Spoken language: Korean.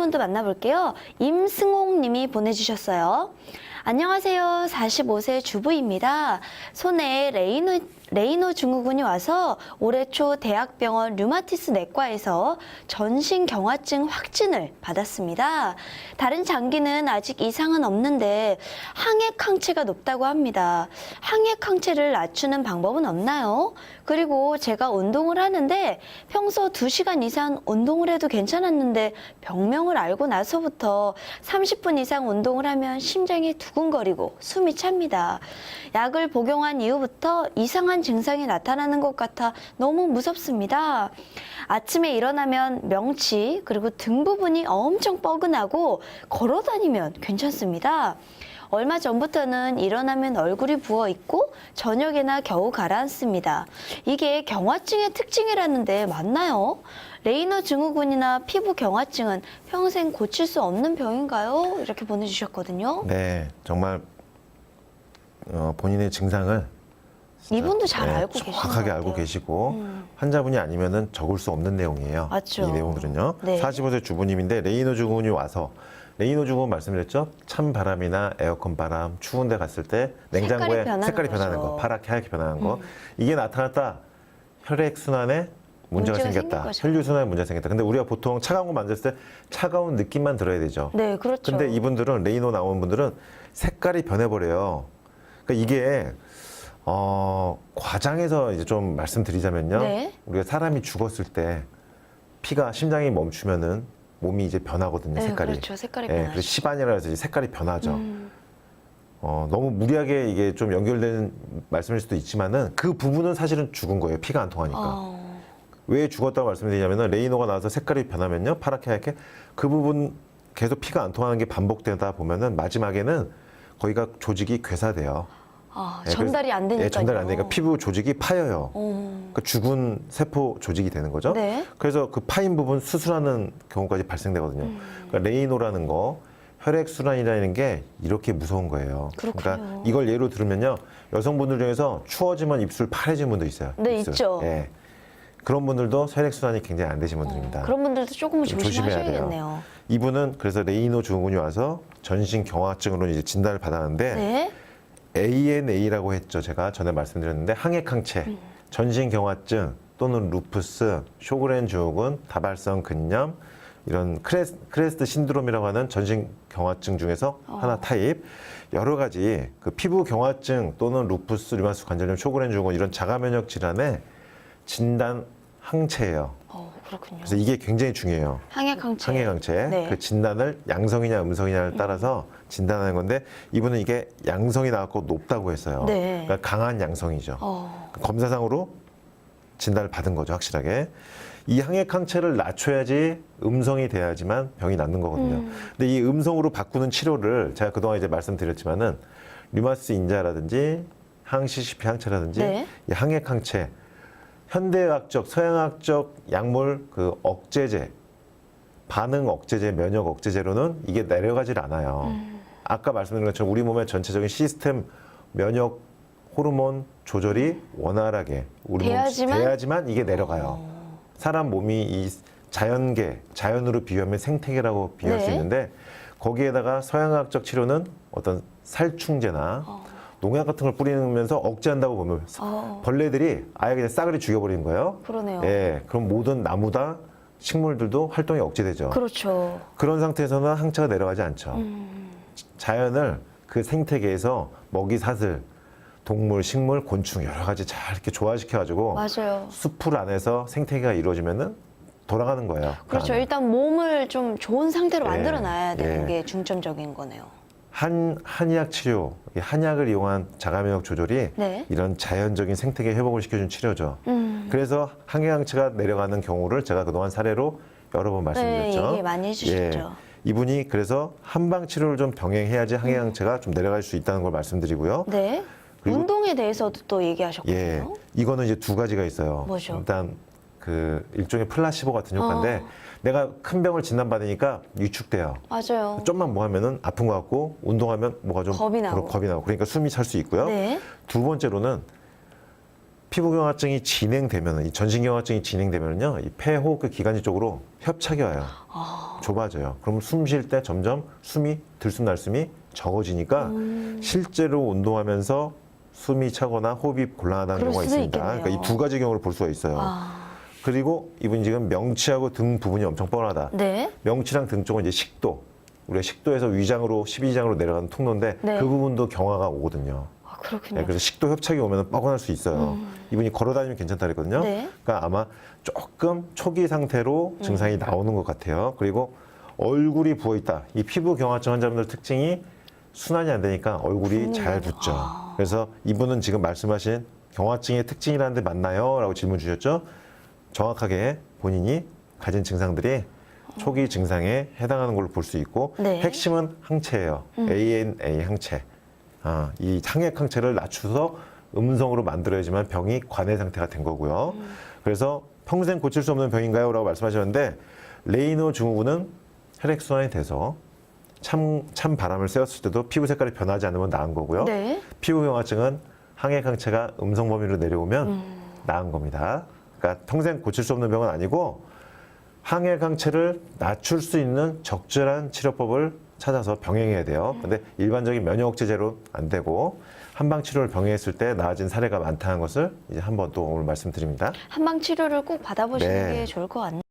분 더 만나볼게요. 임승옥 님이 보내주셨어요. 안녕하세요. 45세 주부입니다. 손에 레이노 증후군이 와서 올해 초 대학병원 류마티스 내과에서 전신경화증 확진을 받았습니다. 다른 장기는 아직 이상은 없는데 항액항체가 높다고 합니다. 항액항체를 낮추는 방법은 없나요? 그리고 제가 운동을 하는데 평소 2시간 이상 운동을 해도 괜찮았는데 병명을 알고 나서부터 30분 이상 운동을 하면 심장이 두근거리고 숨이 찹니다. 약을 복용한 이후부터 이상한 증상이 나타나는 것 같아 너무 무섭습니다. 아침에 일어나면 명치 그리고 등 부분이 엄청 뻐근하고 걸어다니면 괜찮습니다. 얼마 전부터는 일어나면 얼굴이 부어있고 저녁에나 겨우 가라앉습니다. 이게 경화증의 특징이라는데 맞나요? 레이너 증후군이나 피부 경화증은 평생 고칠 수 없는 병인가요? 이렇게 보내주셨거든요. 네, 정말 본인의 증상을 이분도 잘 알고 계시는 것 정확하게 같아요. 알고 계시고 환자분이 아니면은 적을 수 없는 내용이에요. 맞죠. 이 내용들은요. 네. 45세 주부님인데 레이노 증후군이 와서 레이노 증후군 말씀드렸죠. 찬 바람이나 에어컨 바람, 추운 데 갔을 때 냉장고에 색깔이 변하는 거, 파랗게 하얗게 변하는 거. 이게 나타났다. 혈액 순환에 문제가 생겼다. 혈류 순환에 문제가 생겼다. 근데 우리가 보통 차가운 거 만졌을 때 차가운 느낌만 들어야 되죠. 네, 그렇죠. 근데 이분들은 레이노 나온 분들은 색깔이 변해버려요. 그러니까 이게 과장해서 이제 좀 말씀드리자면요. 네. 우리가 사람이 죽었을 때 피가 심장이 멈추면은 몸이 이제 변하거든요. 네, 색깔이. 그렇죠. 색깔이 예, 변하죠. 그래서 시반이라 해서 이제 색깔이 변하죠. 너무 무리하게 이게 좀 연결되는 말씀일 수도 있지만은 그 부분은 사실은 죽은 거예요. 피가 안 통하니까. 왜 죽었다고 말씀드리냐면은 레이노가 나와서 색깔이 변하면요. 파랗게 하얗게 그 부분 계속 피가 안 통하는 게 반복되다 보면은 마지막에는 거기가 조직이 괴사돼요. 전달이 안 되니까. 전달이 안 되니까 피부 조직이 파여요. 그러니까 죽은 세포 조직이 되는 거죠. 네. 그래서 그 파인 부분 수술하는 경우까지 발생되거든요. 그러니까 레이노라는 거, 혈액순환이라는 게 이렇게 무서운 거예요. 그렇군요. 그러니까 이걸 예로 들으면요. 여성분들 중에서 추워지면 입술 파래진 분도 있어요. 네, 입술. 있죠. 예. 그런 분들도 혈액순환이 굉장히 안 되신 분들입니다. 그런 분들도 조금은 좀 조심해야 돼요. 조심하셔야겠네요. 이분은 그래서 레이노 증후군이 와서 전신 경화증으로 이제 진단을 받았는데 네. ANA라고 했죠. 제가 전에 말씀드렸는데 항액항체, 전신경화증 또는 루푸스, 쇼그렌 증후군, 다발성 근염 이런 크레스트 신드롬이라고 하는 전신경화증 중에서 하나 타입 여러 가지 그 피부 경화증 또는 루푸스, 류마티스 관절염, 쇼그렌 증후군 이런 자가면역 질환의 진단 항체예요. 그렇군요. 그래서 이게 굉장히 중요해요. 항액항체. 항액항체. 네. 그 진단을 양성이냐 음성이냐를 따라서 진단하는 건데 이분은 이게 양성이 나왔고 높다고 했어요. 네. 그러니까 강한 양성이죠. 검사상으로 진단을 받은 거죠, 확실하게. 이 항액항체를 낮춰야지 음성이 돼야지만 병이 낫는 거거든요. 근데 이 음성으로 바꾸는 치료를 제가 그동안 이제 말씀드렸지만은 류마티스 인자라든지 항CCP 항체라든지 네. 이 항액항체 현대의학적, 서양학적 약물 그 억제제, 반응 억제제, 면역 억제제로는 이게 내려가질 않아요. 아까 말씀드린 것처럼 우리 몸의 전체적인 시스템 면역 호르몬 조절이 원활하게 우리 몸 돼야지만 이게 내려가요. 사람 몸이 이 자연계, 자연으로 비유하면 생태계라고 비유할 수 있는데 거기에다가 서양학적 치료는 어떤 살충제나 농약 같은 걸 뿌리면서 억제한다고 보면 벌레들이 아예 그냥 싸그리 죽여버리는 거예요. 그러네요. 예, 그럼 모든 나무다 식물들도 활동이 억제되죠. 그렇죠. 그런 상태에서는 항체가 내려가지 않죠. 자연을 그 생태계에서 먹이 사슬, 동물, 식물, 곤충 여러 가지 잘 이렇게 조화시켜가지고 맞아요. 숲풀 안에서 생태계가 이루어지면은 돌아가는 거예요. 그렇죠. 일단 몸을 좀 좋은 상태로 예, 만들어놔야 되는 예. 게 중점적인 거네요. 한의학 치료, 이 한약을 이용한 자가면역 조절이 네. 이런 자연적인 생태계 회복을 시켜준 치료죠. 그래서 항해항체가 내려가는 경우를 제가 그동안 사례로 여러 번 말씀드렸죠. 네, 얘기 많이 해주셨죠. 예, 이분이 그래서 한방 치료를 좀 병행해야지 항해항체가 좀 내려갈 수 있다는 걸 말씀드리고요. 네. 그리고- 운동에 대해서도 또 얘기하셨거든요. 예, 이거는 이제 두 가지가 있어요. 뭐죠? 일단 그 일종의 플라시보 같은 효과인데 내가 큰 병을 진단받으니까 위축돼요. 맞아요. 좀만 뭐 하면은 아픈 것 같고 운동하면 뭐가 좀 겁이 나고. 그러니까 숨이 찰 수 있고요. 네. 두 번째로는 피부경화증이 진행되면, 이 전신경화증이 진행되면요, 이 폐호흡기 기관지 쪽으로 협착이 와요. 좁아져요. 그럼 숨 쉴 때 점점 숨이 들숨날숨이 적어지니까 실제로 운동하면서 숨이 차거나 호흡이 곤란하다는 그럴 경우가 수도 있습니다. 있겠네요. 그러니까 이 두 가지 경우를 볼 수가 있어요. 그리고 이분이 지금 명치하고 등 부분이 엄청 뻔하다. 네. 명치랑 등 쪽은 이제 식도. 우리가 식도에서 위장으로 12장으로 내려가는 통로인데 네. 그 부분도 경화가 오거든요. 아, 그렇군요. 네, 그래서 식도 협착이 오면 뻐근할 수 있어요. 이분이 걸어다니면 괜찮다 그랬거든요. 네. 그러니까 아마 조금 초기 상태로 증상이 나오는 것 같아요. 그리고 얼굴이 부어있다. 이 피부 경화증 환자분들 특징이 순환이 안 되니까 얼굴이 잘 붓죠. 그래서 이분은 지금 말씀하신 경화증의 특징이라는데 맞나요? 라고 질문 주셨죠. 정확하게 본인이 가진 증상들이 초기 증상에 해당하는 걸로 볼 수 있고 네. 핵심은 항체예요. ANA 항체. 이 항액 항체를 낮춰서 음성으로 만들어야지만 병이 관해 상태가 된 거고요. 그래서 평생 고칠 수 없는 병인가요? 라고 말씀하셨는데 레이노 증후군은 혈액순환이 돼서 찬 바람을 쐬었을 때도 피부 색깔이 변하지 않으면 나은 거고요. 네. 피부경화증은 항액 항체가 음성 범위로 내려오면 나은 겁니다. 그러니까 평생 고칠 수 없는 병은 아니고 항액 항체를 낮출 수 있는 적절한 치료법을 찾아서 병행해야 돼요. 근데 일반적인 면역 억제제로 안 되고 한방 치료를 병행했을 때 나아진 사례가 많다는 것을 이제 한 번 또 오늘 말씀드립니다. 한방 치료를 꼭 받아보시는 네. 게 좋을 것 같네요.